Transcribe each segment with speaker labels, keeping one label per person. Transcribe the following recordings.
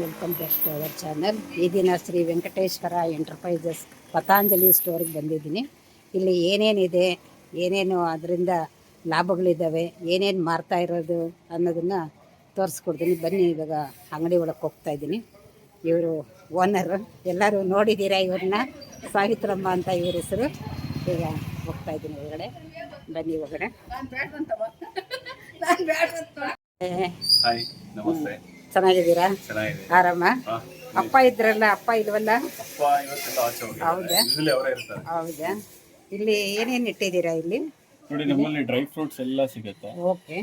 Speaker 1: Welcome back to our channel. ಈ ದಿನ Shri Venkateshwara Enterprises Patanjali ಸ್ಟೋರಿಗೆ ಬಂದಿದ್ದೀನಿ. ಇಲ್ಲಿ ಏನೇನಿದೆ, ಏನೇನು ಅದರಿಂದ ಲಾಭಗಳಿದ್ದಾವೆ, ಏನೇನು ಮಾರ್ತಾ ಇರೋದು ಅನ್ನೋದನ್ನು ತೋರಿಸ್ಕೊಡ್ತೀನಿ. ಬನ್ನಿ, ಇವಾಗ ಅಂಗಡಿ ಒಳಗೆ ಹೋಗ್ತಾ ಇದ್ದೀನಿ. ಇವರು ಓನರ್, ಎಲ್ಲರೂ ನೋಡಿದ್ದೀರಾ ಇವ್ರನ್ನ, ಸಾವಿತ್ರಮ್ಮ ಅಂತ ಇವ್ರ ಹೆಸರು. ಈಗ ಹೋಗ್ತಾ ಇದ್ದೀನಿ ಒಳಗಡೆ, ಬನ್ನಿ ಒಳಗಡೆ.
Speaker 2: ನಮಸ್ತೆ,
Speaker 1: ಚೆನ್ನಾಗಿದ್ದೀರಾ? ಆರಾಮ? ಅಪ್ಪ ಇದ್ರಲ್ಲ, ಅಪ್ಪ ಇಲ್ವಲ್ಲ? ಹೌದಾ? ಹೌದಾ? ಇಲ್ಲಿ ಏನೇನು ಇಟ್ಟಿದ್ದೀರಾ ಇಲ್ಲಿ?
Speaker 2: ನೋಡಿ, ನಮ್ಮಲ್ಲಿ ಡ್ರೈ ಫ್ರೂಟ್ಸ್ ಎಲ್ಲ ಸಿಗುತ್ತೆ.
Speaker 1: ಓಕೆ.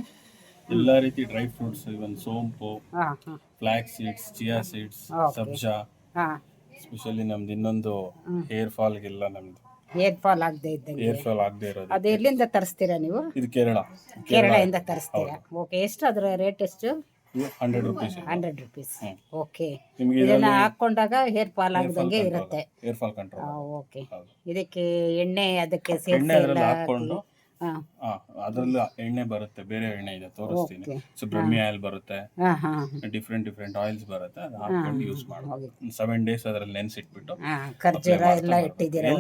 Speaker 2: ಎಲ್ಲ ರೀತಿ ಡ್ರೈ ಫ್ರೂಟ್ಸ್, ಇವನ್ ಸೋಂಪು, ಫ್ಲಾಕ್ ಸೀಡ್ಸ್, ಚಿಯಾ ಸೀಡ್ಸ್, ಸಬ್ಜಾ. ಸ್ಪೆಷಲಿ ನಮ್ದು ಇನ್ನೊಂದು ಹೇರ್ ಫಾಲ್ಗೆಲ್ಲ, ನಮ್ದು
Speaker 1: ಹೇರ್ ಫಾಲ್ ಆಗದೆ
Speaker 2: ಇರೋದು.
Speaker 1: ಅದು ಎಲ್ಲಿಂದ ತರಿಸ್ತೀರಾ ನೀವು?
Speaker 2: ಇದು
Speaker 1: ಕೇರಳದಿಂದ ತರಿಸ್ತೀರಾ? ಓಕೆ. ಎಷ್ಟು ಅದರ ರೇಟ್ ಎಷ್ಟು?
Speaker 2: 100 rupees.
Speaker 1: 100 rupees. ಓಕೆ. ಇದನ್ನ ಹಾಕೊಂಡಾಗ ಹೇರ್ ಫಾಲ್ ಆಗದಂಗೆ ಇರುತ್ತೆ.
Speaker 2: Hair fall control.
Speaker 1: ಓಕೆ. ಇದಕ್ಕೆ ಎಣ್ಣೆ ಅದಕ್ಕೆ ಸೇರಿಸಿ
Speaker 2: ಹಾಕೊಂಡು ಅದ್ರಲ್ಲಿ ಎಣ್ಣೆ ಬರುತ್ತೆ, ಬೇರೆ ಎಣ್ಣೆ ಇದೆ, ತೋರಿಸ್ತೀನಿ. ಸುಬ್ರಹ್ಮಣ್ಯ ಆಯಿಲ್ ಬರುತ್ತೆ, ಡಿಫ್ರೆಂಟ್ ಆಯಿಲ್ಸ್ ಬರುತ್ತೆ. ಅದು ಹಾಕೊಂಡು ಯೂಸ್ ಮಾಡೋದು. 7 days ಅದರಲ್ಲಿ ನೆನೆಸಿಟ್ಬಿಟ್ಟು
Speaker 1: ಖರ್ಜೂರ ಎಲ್ಲ ಇಟ್ಟಿದ್ದೀರಾ?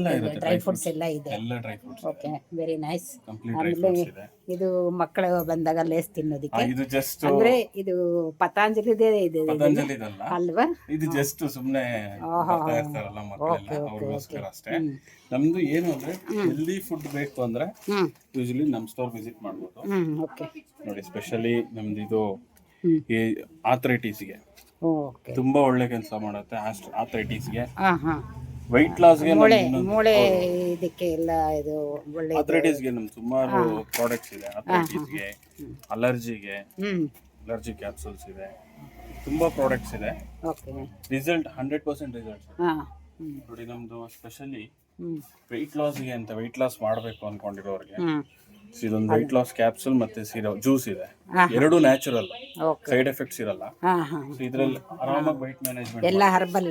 Speaker 1: ಡ್ರೈ ಫ್ರೂಟ್ಸ್ ಎಲ್ಲ ಇದೆ.
Speaker 2: ಎಲ್ಲ dry fruits.
Speaker 1: Okay, very nice.
Speaker 2: ಆಮೇಲೆ
Speaker 1: ಇದು ಮಕ್ಕಳು ಬಂದಾಗ ಲೇಸ್ ತಿನ್ನೋದಕ್ಕೆ.
Speaker 2: ಇದು ಜಸ್ಟ್
Speaker 1: ಅಂದ್ರೆ ಇದು ಪತಾಂಜಲಿದೇ ಇದೆ ಅಲ್ವಾ?
Speaker 2: ಇದು ಜಸ್ಟ್ ಸುಮ್ಮನೆ ಇರ್ತಾರಲ್ಲ ಮಕ್ಕಳೆಲ್ಲ, ಅವ್ರಿಗೋಸ್ಕರ ಅಷ್ಟೇ. ನಮ್ದು ಏನು ಅಂದ್ರೆ ಹೆಲ್ದಿ ಫುಡ್ ಬೇಕು ಅಂದ್ರೆ ಯೂಶಲಿ ನಮ್ ಸ್ಟೋರ್ ವಿಸಿಟ್ ಮಾಡ್ಬೋದು. ನೋಡಿ, ಸ್ಪೆಷಲಿ ನಮ್ದು ಇದು ಈ ಆಥ್ರೈಟಿಸ್ಗೆ ತುಂಬಾ ಒಳ್ಳೆ ಕೆಲಸ ಮಾಡುತ್ತೆ. ಆಥ್ರೈಟಿಸ್ಗೆ, ವೈಟ್ ಲಾಸ್ಗೆ,
Speaker 1: ಮೂಳೆ ಇದಕ್ಕೆ ಎಲ್ಲ ಇದು ಒಳ್ಳೆ.
Speaker 2: ಆಥ್ರೈಟಿಸ್ಗೆ ನಮ್ ಸುಮಾರು ಪ್ರಾಡಕ್ಟ್ಸ್ ಇದೆ. ಆಥ್ರೈಟಿಸ್ಗೆ, ಅಲರ್ಜಿಗೆ, ಅಲರ್ಜಿ ಕ್ಯಾಪ್ಸೂಲ್ಸ್ ಇದೆ, ತುಂಬಾ ಪ್ರಾಡಕ್ಟ್ಸ್ ಇದೆ. Result 100% result. ನೋಡಿ, ನಮ್ದು ಸ್ಪೆಷಲಿ ವೆಯ್ಟ್ ಲಾಸ್ಗೆ ಅಂತ, ವೆಯ್ಟ್ ಲಾಸ್ ಮಾಡಬೇಕು ಅನ್ಕೊಂಡಿರೋರಿಗೆ ಇದೊಂದು ವೆಯ್ಟ್ ಲಾಸ್ ಕ್ಯಾಪ್ಸೂಲ್ ಮತ್ತೆ ಜ್ಯೂಸ್ ಇದೆ. ಎರಡು ನ್ಯಾಚುರಲ್, ಸೈಡ್ ಎಫೆಕ್ಟ್ಸ್ ಇರಲ್ಲ. ಇದ್ರಲ್ಲಿ ಆರಾಮಾಗಿ ವೆಯ್ಟ್ ಮ್ಯಾನೇಜ್ಮೆಂಟ್,
Speaker 1: ಎಲ್ಲ ಹರ್ಬಲ್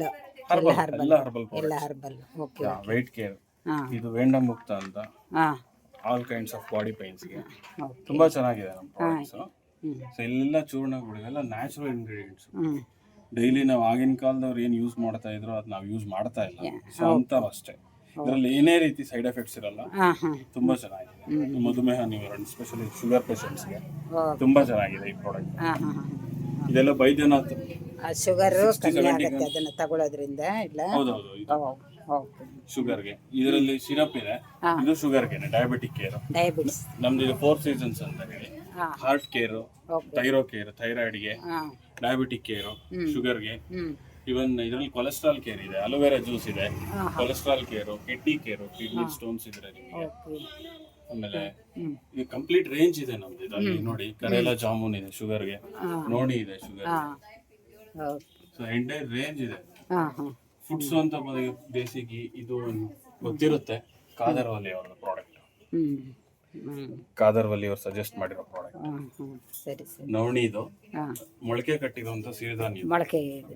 Speaker 2: ವೆಯ್ಟ್ ಕೇರ್. ಇದು ವೇಂಡ ಮುಕ್ತ ಅಂತ, ಆಲ್ ಕೈಂಡ್ಸ್ ಆಫ್ ಬಾಡಿ ಪೈನ್ಸ್ಗೆ ತುಂಬಾ ಚೆನ್ನಾಗಿದೆ ನಮ್ಮ ಪ್ರಾಡಕ್ಟ್ಸ್. ಸೊ ಇಲ್ಲೆಲ್ಲ ಚೂರ್ಣಗಳಿಗೆಲ್ಲ ನ್ಯಾಚುರಲ್ ಇಂಗ್ರೀಡಿಯೆಂಟ್ಸ್. ಡೈಲಿ ನಾವು ಆಗಿನ ಕಾಲದವ್ರು ಏನು ಯೂಸ್ ಮಾಡ್ತಾ ಇದ್ರು ಅದು ನಾವು ಯೂಸ್ ಮಾಡ್ತಾ ಇಲ್ಲ, ಸ್ವಂತ ಅಷ್ಟೇ. ಇದರಲ್ಲಿ ಏನೇ ರೀತಿ ಸೈಡ್ ಎಫೆಕ್ಟ್ಸ್ ಇರಲ್ಲ. ತುಂಬಾ ಚೆನ್ನಾಗಿದೆ. ಮಧುಮೇಹ ನಿವಾರಣೆ, ಸ್ಪೆಷಲಿ ಶುಗರ್ ಪೇಷಂಟ್ಸ್ಗೆ ತುಂಬಾ ಚೆನ್ನಾಗಿದೆ ಈ ಪ್ರಾಡಕ್ಟ್. ಇದೆಲ್ಲ ಬೈದ್ಯನಾಥ್
Speaker 1: ಶುಗರ್ ಕಮ್ಮಿ ಆಗುತ್ತೆ ಅದನ್ನ ತಗೊಳ್ಳೋದ್ರಿಂದ. ಇಲ್ಲ,
Speaker 2: ಶುಗರ್ಗೆ ಇದರಲ್ಲಿ ಸಿರಪ್ ಇದೆ. ಇದು ಶುಗರ್ಗೆ, ಡಯಾಬಿಟಿಕ್ ಕೇರ್. ನಮ್ದು ಇದು 4 seasons ಅಂತ ಹೇಳಿ. ಹಾರ್ಟ್ ಕೇರು, ಥೈರೋ ಕೇರ್, ಥೈರಾಯ್ಡ್ಗೆ, ಡಯಾಬಿಟಿಕ್ ಕೇರು, ಶುಗರ್ಗೆ. ಇವನ್ ಇದರಲ್ಲಿ ಕೊಲೆಸ್ಟ್ರಾಲ್ ಕೇರ್ ಇದೆ, ಅಲೋವೆರಾ ಜ್ಯೂಸ್ ಇದೆ, cholesterol care, kidney care, kidney stones ಇದ್ರೆ ನಿಮಗೆ. ಆಮೇಲೆ ಇದು ಕಂಪ್ಲೀಟ್ ರೇಂಜ್ ಇದೆ ನಮ್ದು. ಇದರಲ್ಲಿ ನೋಡಿ, ಕರೇಲಾ ಜಾಮೂನ್ ಇದೆ ಶುಗರ್ಗೆ, ನೋಡಿ ಇದೆ ಶುಗರ್. ಸೊ ಎಂಟೈರ್ ರೇಂಜ್ ಇದೆ. ಫುಡ್ಸ್ ಅಂತ ಬೇಸಿಕ್ ಇದು ಗೊತ್ತಿರುತ್ತೆ. ಕಾದರ್ವಲ್ಲಿ ಅವರ ಪ್ರಾಡಕ್ಟ್, ಕಾದರ್ವಲ್ಲಿ ಅವ್ರು ಸಜೆಸ್ಟ್ ಮಾಡಿರೋ ಪ್ರಾಡಕ್ಟ್. ನವಣಿ ಇದು ಮೊಳಕೆ ಕಟ್ಟಿರುವಂತ ಸಿರಿಧಾನ್ಯ.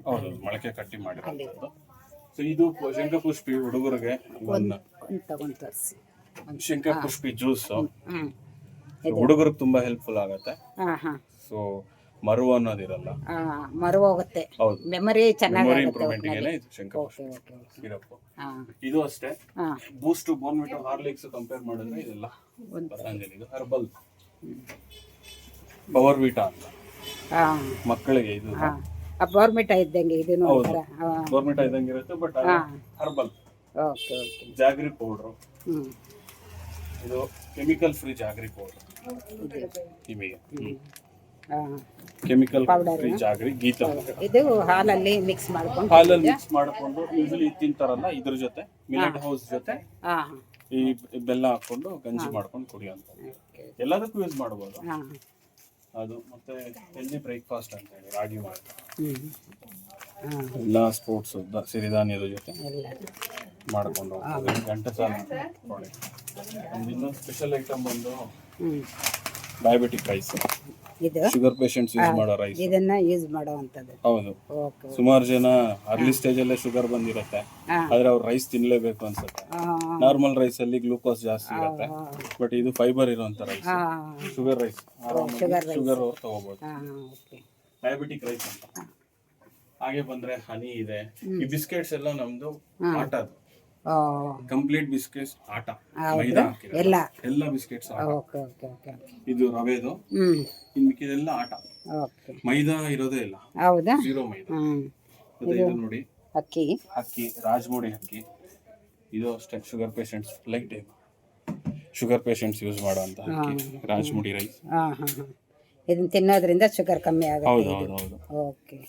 Speaker 2: ಹೌದು, ಮೊಳಕೆ ಕಟ್ಟಿ ಮಾಡಿರೋದು. ಸೊ ಇದು ಶಂಖಪುಷ್ಪಿ ಹುಡುಗರಿಗೆ, ಶಂಖಪುಷ್ಪಿ ಜ್ಯೂಸ್ ಹುಡುಗರಿಗೆ ತುಂಬಾ ಹೆಲ್ಪ್ಫುಲ್ ಆಗುತ್ತೆ. ಸೊ ಮರುವು ಅನ್ನೋದಿರಲ್ಲ,
Speaker 1: ಮರುವು ಹೋಗುತ್ತೆ. ಮೆಮೊರಿ ಚೆನ್ನಾಗಿ
Speaker 2: ಇಂಪ್ರೂವ್ಮೆಂಟ್ಗೆ ಶಂಖಪುಷ್ಪಿ ಸಿರಪ್. ಇದು ಅಷ್ಟೇ. ಬೂಸ್ಟ್, ಬೋರ್ನ್ವಿಟಾ, ಹಾರ್ಲಿಕ್ಸ್ ಕಂಪೇರ್ ಮಾಡಿದ್ರೆ ಇದೆಲ್ಲ ಪತಂಜಲಿ. ಇದು ಹರ್ಬಲ್ ಪವರ್ ವಿಟಾ ಅಂತ ಮಕ್ಕಳಿಗೆ. ಇದು
Speaker 1: ಬೋರ್ನ್ವಿಟಾ ಇದ್ದಂಗೆ, ಇದು
Speaker 2: ಬೋರ್ನ್ವಿಟಾ ಇದ್ದಂಗೆ ಇರುತ್ತೆ, ಬಟ್ ಹರ್ಬಲ್. ಜಾಗ್ರಿ ಪೌಡರ್, ಇದು ಕೆಮಿಕಲ್ ಫ್ರೀ ಜಾಗ್ರಿ ಪೌಡರ್. ನಿಮಗೆ ಕೆಮಿಕಲ್ ಫ್ರೀ ಜಾಗ್ರಿ ಗೀತ,
Speaker 1: ಇದು ಹಾಲಲ್ಲಿ ಮಿಕ್ಸ್
Speaker 2: ಮಾಡ್ಕೊಂಡು ಯೂಶಲಿ ತಿಂತಾರಲ್ಲ, ಇದ್ರ ಜೊತೆ ಮಿಲೆಟ್ ಹೌಸ್ ಜೊತೆ ಈ ಬೆಲ್ಲ ಹಾಕೊಂಡು ಗಂಜಿ ಮಾಡ್ಕೊಂಡು ಕುಡಿಯೋಂಥದ್ದು. ಎಲ್ಲದಕ್ಕೂ ಯೂಸ್ ಮಾಡ್ಬೋದು ಅದು. ಮತ್ತೆ ಹೆಲ್ದಿ ಬ್ರೇಕ್ಫಾಸ್ಟ್ ಅಂತ ಹೇಳಿ ರಾಗಿ ಮಾಲ್ಟ್, ಎಲ್ಲ ಸ್ಪೋರ್ಟ್ಸ್ ಸಿರಿಧಾನ್ಯದ ಜೊತೆ ಮಾಡ್ಕೊಂಡು ಗಂಟೆ ಸಾಲ ಪ್ರಾಡಕ್ಟ್. ಇನ್ನೊಂದು ಸ್ಪೆಷಲ್ ಐಟಮ್ ಬಂದು diabetic rice. Sugar patients use ಮಾಡೋ ರೈಸ್,
Speaker 1: ಇದನ್ನ ಯೂಸ್ ಮಾಡುವಂತದ್ದು.
Speaker 2: ಹೌದು, ಸುಮಾರು ಜನ ಅರ್ಲಿ ಸ್ಟೇಜ್ ಅಲ್ಲೇ ಶುಗರ್ ಬಂದಿರುತ್ತೆ, ಆದ್ರೆ ಅವ್ರು ರೈಸ್ ತಿನ್ಲೇಬೇಕು ಅನ್ಸುತ್ತೆ. ನಾರ್ಮಲ್ ರೈಸ್ ಅಲ್ಲಿ ಗ್ಲೂಕೋಸ್ ಜಾಸ್ತಿ ಇರುತ್ತೆ, ಬಟ್ ಇದು ಫೈಬರ್ ಇರುವಂತ ರೈಸ್, ಶುಗರ್ ರೈಸ್. ಶುಗರ್ ತಗೋಬಹುದು. ಡಯಾಬಿಟಿಕ್ ರೈಸ್ ಅಂತ ಹಾಗೆ ಬಂದ್ರೆ ಹನಿ ಇದೆ. ಈ ಬಿಸ್ಕೆಟ್ಸ್ ಎಲ್ಲ ನಮ್ದು ಆಟದು
Speaker 1: ಓ
Speaker 2: ಕಂಪ್ಲೀಟ್ ಬಿಸ್ಕೆಟ್ಸ್ ಆಟ,
Speaker 1: ಹೌದಾ?
Speaker 2: ಮೈದಾ ಹಾಕಿರಲ್ಲ.
Speaker 1: ಎಲ್ಲ
Speaker 2: ಎಲ್ಲ ಬಿಸ್ಕೆಟ್ಸ್ ಆಟ.
Speaker 1: ಓಕೆ ಓಕೆ ಓಕೆ
Speaker 2: ಇದು ರವೆದು,
Speaker 1: ಹ್ಮ್
Speaker 2: ಇನ್ ಮಿಕ್ಕಿದೆಲ್ಲ ಆಟ.
Speaker 1: ಓಕೆ
Speaker 2: ಮೈದಾ ಇರೋದೇ ಇಲ್ಲ,
Speaker 1: ಹೌದಾ?
Speaker 2: ಜೀರೋ ಮೈದಾ.
Speaker 1: ಹ್ಮ್
Speaker 2: ಮತ್ತೆ ಇದು ನೋಡಿ
Speaker 1: ಅಕ್ಕಿ
Speaker 2: ಅಕ್ಕಿ, ರಾಜಮುಡಿ ಅಕ್ಕಿ. ಇದು ಅಷ್ಟೇ sugar patients, like time sugar patients use ಮಾಡುವಂತ ಅಕ್ಕಿ, ರಾಜಮುಡಿ ರೈಸ್.
Speaker 1: ಹಾಂ ಹಾಂ ಹಾಂ ಇದನ್ನ ತಿನ್ನೋದ್ರಿಂದ ಶುಗರ್ ಕಮ್ಮಿ ಆಗುತ್ತೆ.
Speaker 2: ಹೌದು ಹೌದು ಹೌದು.
Speaker 1: ಓಕೆ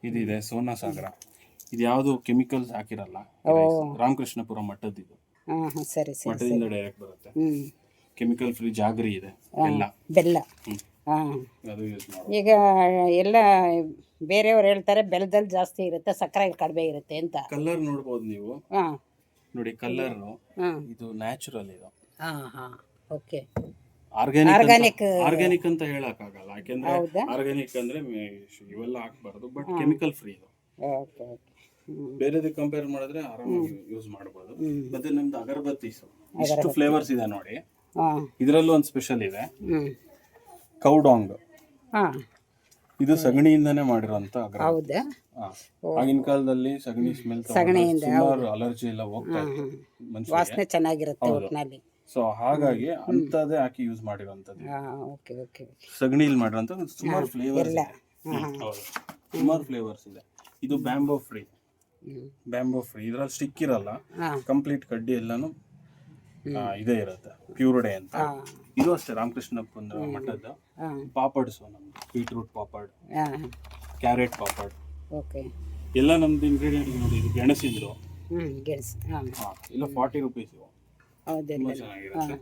Speaker 2: ಇದಿದೆ ಸೋನಾ ಸಾಗರ. ಇದು ಯಾವುದು ಕೆಮಿಕಲ್ಸ್ ಹಾಕಿರಲ್ಲ, ರಾಮಕೃಷ್ಣಪುರ ಮಠದ್ದು. ಇದು
Speaker 1: ಹಾಂ ಹಾಂ ಸರಿ ಸರಿ
Speaker 2: ಮಠದಿಂದ ಡೈರೆಕ್ಟ್ ಬರುತ್ತೆ.
Speaker 1: ಹ್ಞೂ
Speaker 2: ಕೆಮಿಕಲ್ ಫ್ರೀ ಜಾಗರಿ ಇದೆ, ಬೆಲ್ಲ.
Speaker 1: ಬೆಲ್ಲ ಹಾಂ
Speaker 2: ಅದು ಯೂಸ್ ಮಾಡೋದು.
Speaker 1: ಈಗ ಎಲ್ಲ ಬೇರೆಯವ್ರು ಹೇಳ್ತಾರೆ ಬೆಲ್ಲದಲ್ಲಿ ಜಾಸ್ತಿ ಇರುತ್ತೆ, ಸಕ್ಕರೆ ಕಡಿಮೆ ಇರುತ್ತೆ ಅಂತ.
Speaker 2: ಕಲರ್ ನೋಡ್ಬೋದು ನೀವು.
Speaker 1: ಹಾಂ
Speaker 2: ನೋಡಿ ಕಲರ್
Speaker 1: ಹಾಂ
Speaker 2: ಇದು ನ್ಯಾಚುರಲ್. ಇದು
Speaker 1: ಹಾಂ ಹಾಂ ಓಕೆ
Speaker 2: ಆರ್ಗ್ಯಾನಿಕ್ ಆರ್ಗ್ಯಾನಿಕ್ ಅಂತ ಹೇಳಕ್ ಆಗಲ್ಲ, ಯಾಕೆಂದ್ರೆ
Speaker 1: ಹೌದಾ?
Speaker 2: ಆರ್ಗ್ಯಾನಿಕ್ ಅಂದ್ರೆ ಇವೆಲ್ಲ ಹಾಕ್ಬಾರ್ದು, ಬಟ್ ಕೆಮಿಕಲ್ ಫ್ರೀ ಇದು.
Speaker 1: ಓಕೆ ಓಕೆ
Speaker 2: ಬೇರೆದಕ್ಕೆ ಕಂಪೇರ್ ಮಾಡಿದ್ರೆ ಆರಾಮಾಗಿ ಯೂಸ್ ಮಾಡಬಹುದು. ಮತ್ತೆ ನಮ್ದು ಅಗರಬತ್ತೀಸ್ ಇಷ್ಟು ಫ್ಲೇವರ್ಸ್ ಇದೆ ನೋಡಿ.
Speaker 1: ಹಾಂ
Speaker 2: ಇದರಲ್ಲೂ ಒಂದು ಸ್ಪೆಷಲ್ ಇದೆ,
Speaker 1: ಹ್ಞೂ
Speaker 2: ಕೌಡಾಂಗ್.
Speaker 1: ಹಾಂ
Speaker 2: ಇದು ಸಗಣಿಯಿಂದಾನೇ ಮಾಡಿರುವಂತ ಅಗರಬತ್ತಿ.
Speaker 1: ಹೌದಾ?
Speaker 2: ಆಗಿನ ಕಾಲದಲ್ಲಿ ಸಗಣಿ ಸ್ಮೆಲ್ ಸುಮಾರು ಅಲರ್ಜಿ ಎಲ್ಲ ಹೋಗ್ತಾ ಇತ್ತು ಮನುಷ್ಯರಿಗೆ.
Speaker 1: ವಾಸನೆ ಚೆನ್ನಾಗಿರುತ್ತೆ ಒಟ್ಟಿನಲ್ಲಿ.
Speaker 2: ಸೊ ಹಾಗಾಗಿ ಅಂತದೇ ಹಾಕಿ ಯೂಸ್ ಮಾಡಿರುವಂತದ್ದು.
Speaker 1: ಹಾಂ ಓಕೆ ಓಕೆ
Speaker 2: ಸಗಣಿಯಲ್ಲಿ ಮಾಡಿರುವಂತ ಸುಮಾರು ಫ್ಲೇವರ್ಸ್ ಇದೆ. ಹೌದು, ಸುಮಾರು ಫ್ಲೇವರ್ಸ್ ಇದೆ. ಇದು ಬ್ಯಾಂಬೋ ಫ್ರೀ. ಬ್ಯಾಂಬೋ ಫ್ರೀ ಇದ್ರಲ್ಲಿ ಸ್ಟಿಕ್ ಇರಲ್ಲ, ಕಂಪ್ಲೀಟ್ ಕಡ್ಡಿ ಎಲ್ಲಾನು ಇದೇ ಇರುತ್ತೆ, ಪ್ಯೂರ್ಡೇ ಅಂತ. ಇದು ಅಷ್ಟೇ ರಾಮಕೃಷ್ಣಪ್ಪನ ಮಠದ ಪಾಪಡ್ಸು, ನಮ್ದು beetroot papad, carrot papad.
Speaker 1: Okay
Speaker 2: ಎಲ್ಲ ನಮ್ದು ಇಂಗ್ರೀಡಿಯೆಂಟ್ ನೋಡಿ. ಇದು ಗೆಣಸಿಂದ್ರು
Speaker 1: ಗೆಣಸು. ಹಾಂ
Speaker 2: ಇಲ್ಲ 40 ರೂಪೀಸ್.
Speaker 1: ಹೌದಲ್ಲ?
Speaker 2: ತುಂಬಾ ಚೆನ್ನಾಗಿರುತ್ತೆ.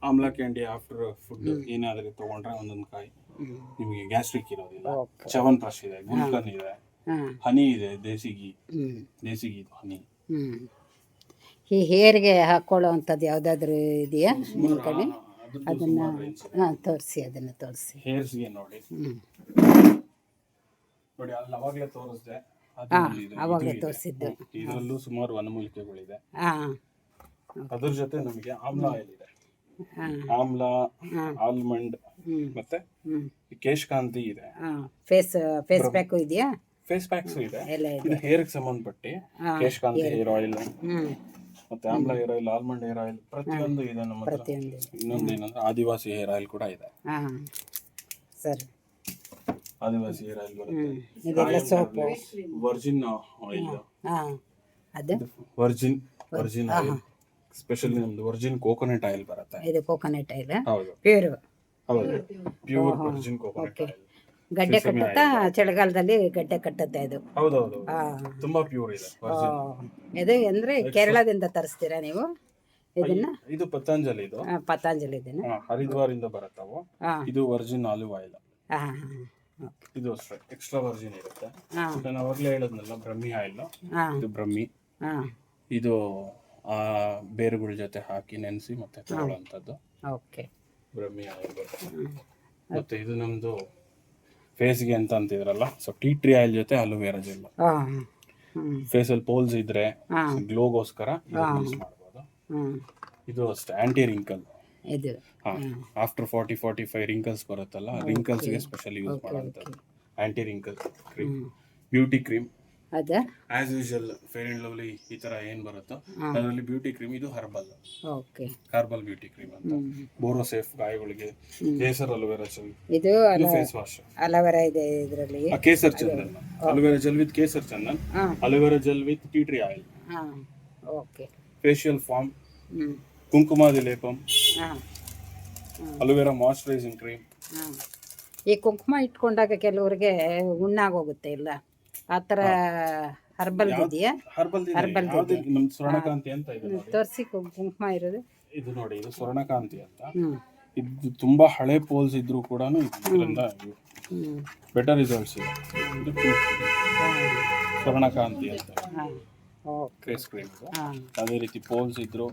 Speaker 2: ಆಮ್ಲ ಕ್ಯಾಂಡಿ ಆಫ್ಟರ್ ಫುಡ್ ಏನಾದ್ರೂ ತಗೊಂಡ್ರೆ ಒಂದೊಂದು ಕಾಯಿ ನಿಮಗೆ ಗ್ಯಾಸ್ಟ್ರಿಕ್ ಇರೋದಿಲ್ಲ. ಚವನ್ ಪ್ರಾಶ್ ಇದೆ, ಗುಲ್ಕನ್ ಇದೆ, ಹನಿ ಇದೆ, ದೇಸಿಗಿ ಇದು ಹನಿ.
Speaker 1: ಈ ಹೇರ್ಗೆ ಹಾಕೊಳ್ಳೋ ಅಂಥದ್ದು ಯಾವುದಾದ್ರೂ ಇದೆಯಾ ನಿಮ್ಮ ಕಡೆ? ಅದನ್ನ ಹಾಂ ತೋರಿಸಿ, ಅದನ್ನು ತೋರಿಸಿ.
Speaker 2: ಹೇರ್ಸ್ಗೆ ನೋಡಿ ನೋಡಿ ಅಲ್ಲಿ ಅವಾಗಲೇ ತೋರಿಸಿದೆ.
Speaker 1: ಅವಾಗಲೇ ತೋರಿಸಿದ್ದು.
Speaker 2: ಇದರಲ್ಲೂ ಸುಮಾರು ವನಮೂಲಿಕೆಗಳಿದೆ.
Speaker 1: ಹಾಂ
Speaker 2: ಅದ್ರ ಜೊತೆ ನಮಗೆ ಆಮ್ಲ ಆಯಿಲ್ ಇದೆ. ಆಮ್ಲ, ಆಲ್ಮಂಡ್, ಮತ್ತೆ ಕೇಶಕಾಂತಿ ಇದೆ.
Speaker 1: ಫೇಸ್ ಪ್ಯಾಕು ಇದೆಯಾ?
Speaker 2: ಫೇಸ್ ಪ್ಯಾಕ್ಸ್ ಇದೆ.
Speaker 1: ಎಲ್ಲ
Speaker 2: ಇದು ಹೇರ್ಗೆ ಸಂಬಂಧಪಟ್ಟಿ ಕೇಶಕಾಂತಿ ಹೇರ್ ಆಯಿಲ್, ಮತ್ತೆ ಆಮ್ಲ hair oil, almond hair oil, ಪ್ರತಿಯೊಂದು ಇದೆ ನಮ್ಮ ಹತ್ರ. ಇನ್ನೊಂದು ಏನಂದ್ರೆ ಆದಿವಾಸಿ ಹೇರ್ ಆಯಿಲ್ ಕೂಡ ಇದೆ.
Speaker 1: ಸರಿ,
Speaker 2: ಆದಿವಾಸಿ ಹೇರ್ ಆಯಿಲ್ ಬರುತ್ತೆ.
Speaker 1: ಇದೆಲ್ಲ ಸೋಪು,
Speaker 2: ವರ್ಜಿನ್ ಆಯಿಲ್,
Speaker 1: ಅದು
Speaker 2: ವರ್ಜಿನ್ ಆಯಿಲ್. ಸ್ಪೆಷಲಿ ನಮ್ದು ವರ್ಜಿನ್ ಕೋಕೋನಟ್ ಆಯಿಲ್ ಬರುತ್ತೆ.
Speaker 1: ಇದು ಕೋಕೋನಟ್ ಆಯಿಲ್.
Speaker 2: ಹೌದು
Speaker 1: ಪ್ಯೂರ್.
Speaker 2: ಹೌದು, ಪ್ಯೂರ್ ವರ್ಜಿನ್ ಕೋಕೋನಟ್ ಆಯಿಲ್.
Speaker 1: ಗಡ್ಡೆ ಕಟ್ಟುತ್ತಾ? ಚಳಿಗಾಲದಲ್ಲಿ ಗಡ್ಡೆ ಕಟ್ಟುತ್ತೆ ಇದು.
Speaker 2: ಹೌದೌದು, ತುಂಬಾ ಪ್ಯೂರ್ ಇದೆ.
Speaker 1: ಇದು ಅಂದ್ರೆ ಕೇರಳದಿಂದ ತರಿಸ್ತೀರಾ ನೀವು ಇದನ್ನ?
Speaker 2: ಇದು ಪತಂಜಲಿ. ಇದು
Speaker 1: ಪತಂಜಲಿ ಇದನ್ನ
Speaker 2: ಹರಿದ್ವಾರ್ ಇಂದ ಬರುತ್ತವು. ಇದು ವರ್ಜಿನ್ ಆಲಿವ್ ಆಯಿಲ್. ಇದು ಅಷ್ಟೇ ಎಕ್ಸ್ಟ್ರಾ ವರ್ಜಿನ್ ಇರುತ್ತೆ. ನಾನು ಅವಾಗಲೇ ಹೇಳಿದ್ನಲ್ಲ ಬ್ರಹ್ಮಿ ಆಯಿಲ್, ಇದು ಬ್ರಹ್ಮಿ. ಇದು ಬೇರುಗಳ ಜೊತೆ ಹಾಕಿ ನೆನೆಸಿ ಮತ್ತೆ ತಗೊಳ್ಳುವಂಥದ್ದು ಬ್ರಹ್ಮಿ ಆಯಿಲ್ ಬರುತ್ತೆ. ಮತ್ತೆ ಇದು ನಮ್ದು ಫೇಸ್ಗೆ ಅಂತ ಅಂತಿದ್ರಲ್ಲ, ಸೊ ಟೀ ಟ್ರೀ ಆಯಿಲ್ ಜೊತೆ ಅಲೋವೆರಾ ಜೆಲ್. ಫೇಸಲ್ಲಿ ಪೋಲ್ಸ್ ಇದ್ರೆ ಗ್ಲೋಗೋಸ್ಕರ ಯೂಸ್ ಮಾಡ್ಬೋದು. ಇದು ಅಷ್ಟೇ ಆಂಟಿ ರಿಂಕಲ್.
Speaker 1: ಇದು
Speaker 2: ಆಫ್ಟರ್ 40-45 ರಿಂಕಲ್ಸ್ ಬರುತ್ತಲ್ಲ, ರಿಂಕಲ್ಸ್ಗೆ ಸ್ಪೆಷಲಿ ಯೂಸ್ ಮಾಡುವಂಥದ್ದು anti wrinkle cream, beauty cream.
Speaker 1: ಅದ
Speaker 2: as usual Fair and Lovely ಈ ತರ ಏನ್ ಬರುತ್ತೋ ಅದರಲ್ಲಿ ಬ್ಯೂಟಿ ಕ್ರೀಮ್. ಇದು ಹರ್ಬಲ್ ಬ್ಯೂಟಿ ಕ್ರೀಮ್ ಅಂತ. ಬೋರೋಸೇಫ್ ಗಾಯಗಳಿಗೆ, ಕೇಸರ್ ಅಲೋವೆರಾ ಜೆಲ್,
Speaker 1: ಇದು
Speaker 2: ಫೇಸ್ ವಾಶ್.
Speaker 1: ಅಲೋವೆರಾ ಇದೆ ಇದರಲ್ಲಿ,
Speaker 2: Kesar Chandan, aloe vera gel with Kesar Chandan, aloe vera gel with tea tree oil. Facial foam, Kumkumadi Lepam, aloe vera moisturising cream.
Speaker 1: ಈ ಕುಂಕುಮ ಇಟ್ಕೊಂಡಾಗ ಕೆಲವರಿಗೆ ಹುಣ್ಣಾಗೋಗುತ್ತೆ, ಇಲ್ಲ ಆ ಥರ ಹರ್ಬಲ್ ಇದೆಯಾ?
Speaker 2: ಹರ್ಬಲ್ ನಮ್ದು ಸ್ವರ್ಣಕಾಂತಿ ಅಂತ ಇದೆ ನೋಡಿ.
Speaker 1: ತೋರಿಸಿ ಕುಂಕುಮ ಇರೋದು.
Speaker 2: ಇದು ನೋಡಿ, ಇದು ಸ್ವರ್ಣಕಾಂತಿ ಅಂತ. ಇದು ತುಂಬಾ ಹಳೆ ಪೋಲ್ಸ್ ಇದ್ರೂ ಕೂಡ ಇದರಿಂದ ಬೆಟರ್ ರಿಸಲ್ಟ್ಸ್ ಇದೆ. ಇದು ಸ್ವರ್ಣಕಾಂತಿ ಅಂತ ಫೇಸ್ ಕ್ರೀಮ್. ಅದೇ ರೀತಿ ಪೋಲ್ಸ್ ಇದ್ರು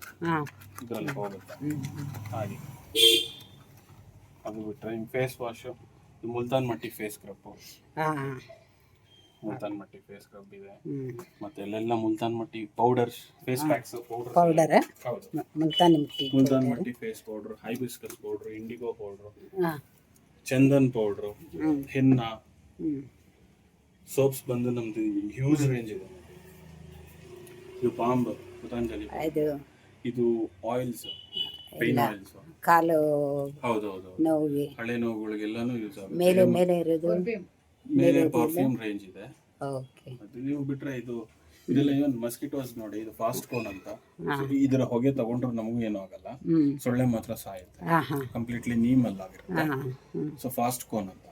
Speaker 2: ಇದರಲ್ಲಿ ಹೋಗುತ್ತೆ ಹಾಗೆ. ಅದು ಬಿಟ್ಟರೆ face wash, Multan mitti face scrub. Multan mitti face scrub ಇದೆ. ಮತ್ತೆ ಅಲ್ಲೆಲ್ಲ multani mitti powders, face packs
Speaker 1: powder,
Speaker 2: multani mitti face powder, hibiscus powder, indigo powder, chandan powder, henna. Soaps ಬಂದು ನಮ್ದು ಹ್ಯೂಜ್ ರೇಂಜ್ ಇದೆ. ಇದು ಪಾಂಬ್ ಪತಂಜಲಿ,
Speaker 1: ಇದು
Speaker 2: ಇದು ಆಯಿಲ್ಸ್, ಪೇನ್ ಆಯಿಲ್ಸ್,
Speaker 1: ಕಾಲು
Speaker 2: ಹೌದೌದು,
Speaker 1: ನೋವಿಗೆ
Speaker 2: ಹಳೆ ನೋವುಗಳಿಗೆಲ್ಲಾನು ಯೂಸ್ ಆಗುತ್ತೆ.
Speaker 1: ಮೇಲೆ ಮೇಲೆ ಇರೋದು
Speaker 2: ಮೇಲೆ ಪರ್ಫ್ಯೂಮ್ ರೇಂಜ್ ಇದೆ.
Speaker 1: ಓಕೆ.
Speaker 2: ಅದು ನೀವು ಬಿಟ್ರೆ ಇದೆಲ್ಲ ಇವನ್ ಮಸ್ಕಿಟೋಸ್ ನೋಡಿ, ಇದು ಫಾಸ್ಟ್ ಕೋನ್ ಅಂತ. ಇದರ ಹೊಗೆ ತಗೊಂಡ್ರೆ ನಮಗೂ ಏನೂ ಆಗಲ್ಲ, ಸೊಳ್ಳೆ ಮಾತ್ರ ಸಾಯುತ್ತೆ. ಕಂಪ್ಲೀಟ್ಲಿ ನೀಮಲ್ಲಿ ಆಗಿರುತ್ತೆ. ಸೊ ಫಾಸ್ಟ್ ಕೋನ್ ಅಂತ.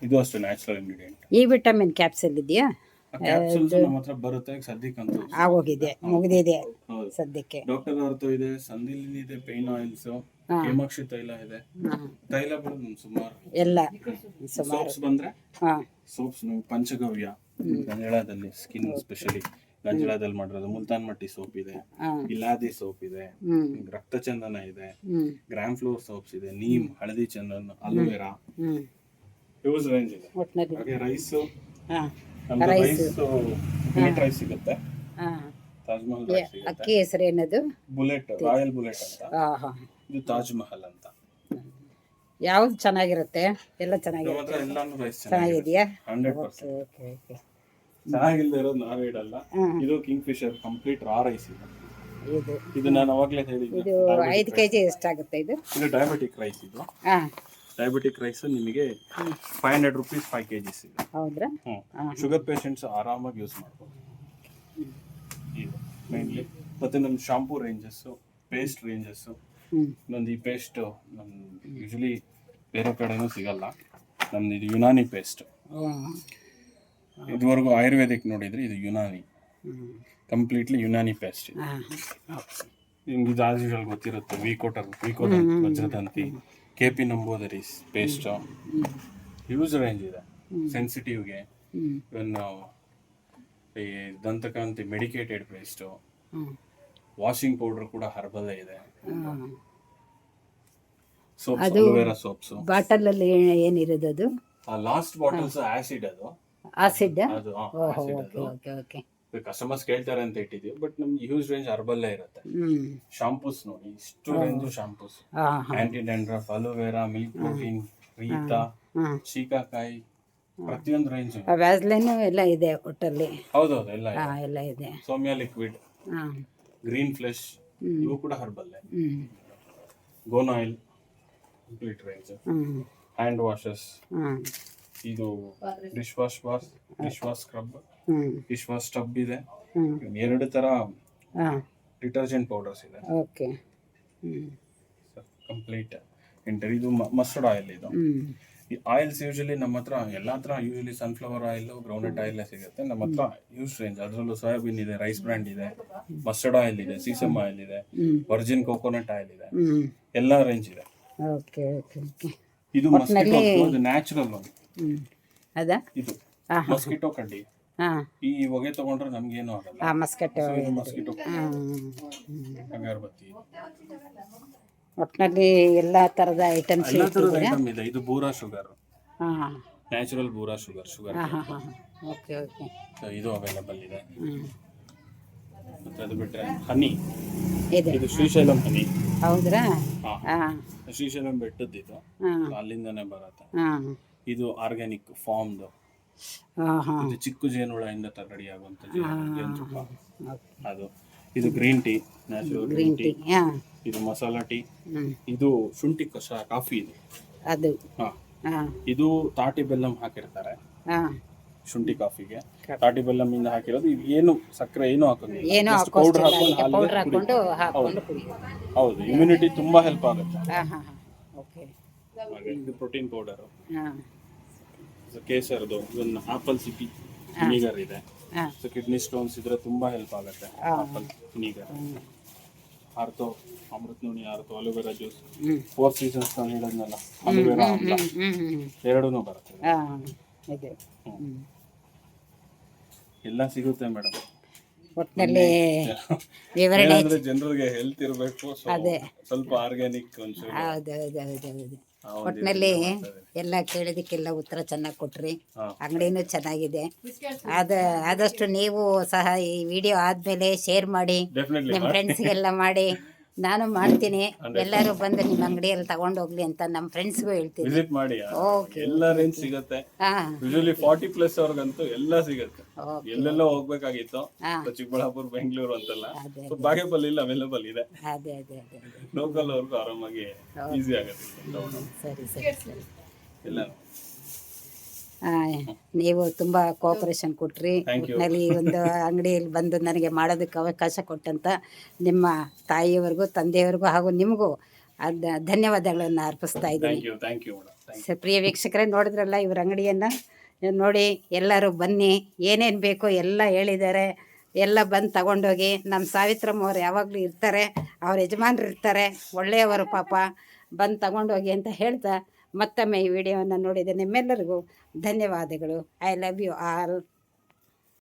Speaker 2: ಇದು ಅಷ್ಟೇ ನ್ಯಾಚುರಲ್ ಇಂಗ್ರೀಡಿಯೆಂಟ್.
Speaker 1: ಈ ವಿಟಮಿನ್ ಕ್ಯಾಪ್ಸೂಲ್ ಇದೆಯಾ?
Speaker 2: ಕ್ಯಾಪ್ಸೂಲ್ಸ್ ನಮ್ಮ ಹತ್ರ ಬರುತ್ತೆ ಸದ್ಯಕ್ಕಂತೂ.
Speaker 1: ಆಗೋಗಿದೆ, ಮುಗಿದಿದೆ ಸದ್ಯಕ್ಕೆ.
Speaker 2: ಡಾಕ್ಟರ್ ಅರ್ಥ ಇದೆ, ಸಂದಿಲಿನ್ ಇದೆ, ಪೇನ್ ಆಯಿಲ್ಸ್, ಹೇಮಾಕ್ಷಿ ತೈಲ ಇದೆ, ತೈಲಗಳು ಸುಮಾರು
Speaker 1: ಎಲ್ಲ.
Speaker 2: ಸೋಪ್ಸ್ ಬಂದ್ರೆ ಸೋಪ್ಸ್ ಪಂಚಗವ್ಯ, ಗಂಜಳದಲ್ಲಿ ಸ್ಕಿನ್ ಸ್ಪೆಷಲಿ ಗಂಜಳದಲ್ಲಿ ಮಾಡಿರೋದು ಮುಲ್ತಾನ್ ಮಟ್ಟಿ ಸೋಪ್ ಇದೆ, ಇಲಾದಿ ಸೋಪ್ ಇದೆ, ರಕ್ತಚಂದನ ಇದೆ, ಗ್ರಾಮ್ ಫ್ಲೋರ್ ಸೋಪ್ಸ್ ಇದೆ, ನೀಮ್, ಹಳದಿ ಚಂದನ, ಅಲೋವೆರಾ, ಯೂಸ್ ರೇಂಜ್ ಇದೆ. ಹಾಗೆ ರೈಸ್, ರೈಸ್ ಸಿಗುತ್ತೆ, ತಾಜ್ ಮಹಲ್ ರೈಸ್ ಸಿಗುತ್ತೆ.
Speaker 1: ಅಕ್ಕಿ ಹೆಸರು ಏನದು?
Speaker 2: ಬುಲೆಟ್, ರಾಯಲ್ ಬುಲೆಟ್ ಅಂತ. ಇದು ತಾಜ್ ಮಹಲ್ ಅಂತ.
Speaker 1: ಯಾವ್ದು ಚೆನ್ನಾಗಿರುತ್ತೆ? ಎಲ್ಲ ಚೆನ್ನಾಗಿರುತ್ತೆ.
Speaker 2: ಎಲ್ಲಾನು ರೈಸ್
Speaker 1: ಚೆನ್ನಾಗಿದೆಯಾ?
Speaker 2: 100%. ಚೆನ್ನಾಗಿಲ್ದೇ ಇರೋದು ನಾವೇ ಇಡಲ್ಲ. ಇದು ಕಿಂಗ್ ಫಿಶರ್ ಕಂಪ್ಲೀಟ್ ರಾ ರೈಸ್ ಇದೆ. ಇದು ನಾನು ಅವಾಗಲೇ ಹೇಳಿದ್ದೆ.
Speaker 1: ಇದು 5 kg ಎಷ್ಟಾಗುತ್ತೆ ಇದು?
Speaker 2: ಇದು ಡಯಾಬಿಟಿಕ್ ರೈಸ್. ಇದು ಡಯಾಬಿಟಿಕ್ ರೈಸ್ ನಿಮಗೆ 500 rupees 5 kg ಇದೆ.
Speaker 1: ಹೌದ್ರಾ?
Speaker 2: ಶುಗರ್ ಪೇಷಂಟ್ಸ್ ಆರಾಮಾಗಿ ಯೂಸ್ ಮಾಡ್ಬೋದು ಇದು ಮೇನ್ಲಿ. ಮತ್ತೆ ನಮ್ಮ ಶಾಂಪೂ ರೇಂಜಸ್, ಪೇಸ್ಟ್ ರೇಂಜಸ್. ಇನ್ನೊಂದು ಈ ಪೇಸ್ಟ್ ನಮ್ದು ಯೂಶಲಿ ಬೇರೆ ಕಡೆನೂ ಸಿಗಲ್ಲ. ನಮ್ದು ಇದು ಯುನಾನಿ ಪೇಸ್ಟ್. ಇದುವರೆಗೂ ಆಯುರ್ವೇದಿಕ್ ನೋಡಿದ್ರೆ ಇದು ಯುನಾನಿ, ಕಂಪ್ಲೀಟ್ಲಿ ಯುನಾನಿ ಪೇಸ್ಟ್. ನಿಮ್ಗೆ ಇದು ಆಸ್ ಯೂಶುವಲ್ ಗೊತ್ತಿರುತ್ತೆ, ವಿಕೋದಂತಿ, ವಜ್ರದಂತಿ, KP ನಂಬೋದರೀಸ್ ಪೇಸ್ಟ್. ಯೂಸ್ ರೇಂಜ್ ಇದೆ ಸೆನ್ಸಿಟಿವ್ಗೆ. ಇವನ್ ಈ ದಂತಕಾಂತಿ ಮೆಡಿಕೇಟೆಡ್ ಪೇಸ್ಟು, ವಾಷಿಂಗ್ ಪೌಡರ್ ಕೂಡ ಹರ್ಬಲ್ ಇದೆ. Soaps, aloe vera soaps.
Speaker 1: ಬಾಟಲ್ ಅಲ್ಲಿ ಏನಿರೋದು ಅದು?
Speaker 2: Last bottles acid. ಅದು
Speaker 1: ಆಸಿಡ್.
Speaker 2: ಅದು
Speaker 1: ಓಕೆ ಓಕೆ.
Speaker 2: ಕಸ್ಟಮರ್ಸ್ ಕೇಳ್ತಾರೆ ಅಂತ ಇಟ್ಟಿದ್ದೀವಿ, ಬಟ್ ನಮ್ಗೆ ಯೂಸ್ ರೇಂಜ್ ಹರ್ಬಲ್ಲೇ ಇರುತ್ತೆ. ಶಾಂಪೂಸ್ ನೋಡಿ, ಇಷ್ಟು range shampoos, anti dandruff, aloe vera, milk protein, reetha, shikakai, ಪ್ರತಿಯೊಂದು ರೇಂಜ್.
Speaker 1: ವ್ಯಾಸ್ಲೈನ್ ಎಲ್ಲ ಇದೆ ಒಟ್ಟಲ್ಲಿ.
Speaker 2: ಹೌದೌದು, ಎಲ್ಲ
Speaker 1: ಇದೆ.
Speaker 2: ಸೌಮ್ಯ ಲಿಕ್ವಿಡ್, ಗ್ರೀನ್ ಫ್ಲೆಶ್, ಇವು ಕೂಡ ಹರ್ಬಲ್ಲೇ. ಗೋನ್ oil, complete range. Hand washes, ಇದು dish wash bar, dish wash scrub, dish wash tub ಇದೆ. 2 ತರ ಡಿಟರ್ಜೆಂಟ್ ಪೌಡರ್ಸ್ ಇದೆ.
Speaker 1: ಓಕೆ.
Speaker 2: Complete enter. ಇದು ಮಸ್ಟರ್ಡ್ ಆಯಿಲ್. ಇದು ಈ ಆಯಿಲ್ಸ್ ಯೂಶಲಿ ನಮ್ಮ ಹತ್ರ ಎಲ್ಲ ಹತ್ರ usually sunflower oil, groundnut oil ಸಿಗುತ್ತೆ. ನಮ್ಮ ಹತ್ರ ಯೂಸ್ ರೇಂಜ್ ಅದರಲ್ಲೂ ಸೋಯಾಬೀನ್ ಇದೆ, ರೈಸ್ ಬ್ರ್ಯಾಂಡ್ ಇದೆ, ಮಸ್ಟರ್ಡ್ ಆಯಿಲ್ ಇದೆ, ಸೀಸಮ್ ಆಯಿಲ್ ಇದೆ, ವರ್ಜಿನ್ ಕೋಕೋನಟ್ ಆಯಿಲ್ ಇದೆ, ಎಲ್ಲ ರೇಂಜ್ ಇದೆ.
Speaker 1: Okay okay okay.
Speaker 2: ಇದು ಮಸ್ಕಿಟೋ, ಇದು ನ್ಯಾಚುರಲ್ ಒಂದು.
Speaker 1: ಅದಾ?
Speaker 2: ಇದು ಮಸ್ಕಿಟೋ ಕಡ್ಡಿ. ಈ ಹೊಗೆ ತಗೊಂಡ್ರೆ ನಮ್ಗೇನು ಆಗಲ್ಲ.
Speaker 1: ಮಸ್ಕಿಟೋ
Speaker 2: ಅಗರಬತ್ತಿ.
Speaker 1: ಒಟ್ಟಿನಲ್ಲಿ ಎಲ್ಲ ಥರದ ಐಟಮ್ಸ್
Speaker 2: ಇದೆ. ಇದು bura sugar, natural bura sugar.
Speaker 1: Okay okay.
Speaker 2: ಇದು ಅವೈಲಬಲ್ ಇದೆ. ಮತ್ತೆ ಅದು ಬಿಟ್ಟರೆ ಹನಿ
Speaker 1: ಇದೆ.
Speaker 2: ಇದು ಶ್ರೀಶೈಲಂ ಹನಿ.
Speaker 1: ಹೌದ್ರಾ?
Speaker 2: ಶ್ರೀಶೈಲಂ ಬೆಟ್ಟದ್ದು ಇದು, ಅಲ್ಲಿಂದನೇ ಬರುತ್ತೆ. ಇದು ಆರ್ಗ್ಯಾನಿಕ್ ಫಾರ್ಮ್ದು. ಇದು ಚಿಕ್ಕ ಜೇನುಹುಳದಿಂದ ರೆಡಿ ಆಗುವಂತ ಜೇನುತುಪ್ಪ ಅದು. ಇದು green tea, natural green tea. ಇದು ಮಸಾಲಾ ಟೀ. ಇದು ಶುಂಠಿ ಕಷಾಯ ಕಾಫಿ ಇದೆ
Speaker 1: ಅದು.
Speaker 2: ಇದು ತಾಟಿ ಬೆಲ್ಲಂ ಹಾಕಿರ್ತಾರೆ ಶುಂಠಿ ಕಾಫಿಗೆ. ತಾಟಿ ಬೆಲ್ಲಂ ಇಂದ ಹಾಕಿರೋದು. ಇದು ಏನು ಸಕ್ಕರೆ ಏನು ಹಾಕೋದಿಲ್ಲ, ಪೌಡರ್ ಹಾಕೊಂಡು. ಹೌದು, ಇಮ್ಯುನಿಟಿ ತುಂಬಾ ಹೆಲ್ಪ್ ಆಗುತ್ತೆ. ಇದು ಪ್ರೋಟೀನ್ ಪೌಡರ್. ಕೇಸರ್ದು, ಇದೊಂದು ಆಪಲ್ ಸಿಪಿ ವಿನಿಗರ್ ಇದೆ. ಸೊ ಕಿಡ್ನಿ ಸ್ಟೋನ್ಸ್ ಇದ್ರೆ ತುಂಬಾ ಹೆಲ್ಪ್ ಆಗುತ್ತೆ apple vinegar. Ortho Amrita noni, ortho aloe vera juice, 4 seasons ನಾನು ಹೇಳಿದ್ನಲ್ಲ, ಅಲೋವೆರಾ ಆಮ್ಲ, ಎರಡೂ ಬರುತ್ತೆ. ಎಲ್ಲ ಸಿಗುತ್ತೆ ಮೇಡಮ್.
Speaker 1: ಒಟ್ಟಿನಲ್ಲಿ
Speaker 2: ಜನರಿಗೆ ಹೆಲ್ತ್ ಇರಬೇಕು, ಸ್ವಲ್ಪ ಆರ್ಗ್ಯಾನಿಕ್ ಒಂಚೂರು.
Speaker 1: ಹೌದು. ಒಟ್ಟಿನಲ್ಲಿ ಎಲ್ಲ ಕೇಳಿದಕ್ಕೆಲ್ಲ ಉತ್ತರ ಚೆನ್ನಾಗಿ ಕೊಟ್ರಿ. ಅಂಗಡಿನೂ ಚೆನ್ನಾಗಿದೆ. ಆದಷ್ಟು ನೀವು ಸಹ ಈ ವಿಡಿಯೋ ಆದಮೇಲೆ ಶೇರ್ ಮಾಡಿ, ನಿಮ್ಮ ಫ್ರೆಂಡ್ಸ್ಗೆಲ್ಲ ಮಾಡಿ, ನಾನು ಮಾಡ್ತೀನಿ. ಎಲ್ಲರೂ ಬಂದು ನಿಮ್ಮ ಅಂಗಡಿಯಲ್ಲಿ ತಗೊಂಡೋಗ್ಲಿ ಅಂತ ನಮ್ಮ ಫ್ರೆಂಡ್ಸ್ಗೂ ಹೇಳ್ತೀನಿ.
Speaker 2: ವಿಸಿಟ್ ಮಾಡಿ,
Speaker 1: ಓಕೆ.
Speaker 2: ಎಲ್ಲ ರೇಂಜ್ ಸಿಗುತ್ತೆ.
Speaker 1: ಹಾಂ
Speaker 2: ಯೂಶಲಿ 40+ ಅವ್ರಿಗಂತೂ ಎಲ್ಲ ಸಿಗುತ್ತೆ.
Speaker 1: ಓಕೆ.
Speaker 2: ಎಲ್ಲೆಲ್ಲೋ ಹೋಗ್ಬೇಕಾಗಿತ್ತು,
Speaker 1: ಹಾಂ
Speaker 2: ಚಿಕ್ಕಬಳ್ಳಾಪುರ, ಬೆಂಗಳೂರು ಅಂತೆಲ್ಲ.
Speaker 1: ಅದೇ
Speaker 2: ಸೊ ಬಾಗೇಪಲ್ಲಿ ಅವೈಲೇಬಲ್ ಇದೆ.
Speaker 1: ಅದೇ ಅದೇ ಅದೇ ಅದೇ
Speaker 2: ಲೋಕಲ್ ಅವ್ರಿಗೂ ಆರಾಮಾಗಿ ಈಸಿ ಆಗುತ್ತೆ ತಗೊಂಡು.
Speaker 1: ಸರಿ ಸರಿ ಸರಿ.
Speaker 2: ಎಲ್ಲ
Speaker 1: ನೀವು ತುಂಬ ಕೋಆಪರೇಷನ್ ಕೊಟ್ರಿ. ಒಟ್ಟಿನಲ್ಲಿ ಈ ಒಂದು ಅಂಗಡಿಯಲ್ಲಿ ಬಂದು ನನಗೆ ಮಾಡೋದಕ್ಕೆ ಅವಕಾಶ ಕೊಟ್ಟಂತ ನಿಮ್ಮ ತಾಯಿಯವರೆಗೂ ತಂದೆಯವರೆಗೂ ಹಾಗೂ ನಿಮಗೂ ಧನ್ಯವಾದಗಳನ್ನು ಅರ್ಪಿಸ್ತಾ ಇದ್ದೀನಿ.
Speaker 2: Thank you madam.
Speaker 1: ಪ್ರಿಯ ವೀಕ್ಷಕರೇ, ನೋಡಿದ್ರಲ್ಲ ಇವ್ರ ಅಂಗಡಿಯನ್ನು. ನೋಡಿ, ಎಲ್ಲರೂ ಬನ್ನಿ, ಏನೇನು ಬೇಕೋ ಎಲ್ಲ ಹೇಳಿದ್ದಾರೆ. ಎಲ್ಲ ಬಂದು ತಗೊಂಡೋಗಿ. ನಮ್ಮ ಸಾವಿತ್ರಮ್ಮ ಅವ್ರು ಯಾವಾಗಲೂ ಇರ್ತಾರೆ, ಅವ್ರ ಯಜಮಾನ್ರು ಇರ್ತಾರೆ, ಒಳ್ಳೆಯವರು ಪಾಪ. ಬಂದು ತಗೊಂಡೋಗಿ ಅಂತ ಹೇಳ್ತಾ ಮತ್ತೊಮ್ಮೆ ಈ ವಿಡಿಯೋವನ್ನು ನೋಡಿದ ನಿಮ್ಮೆಲ್ಲರಿಗೂ ಧನ್ಯವಾದಗಳು. I love you all.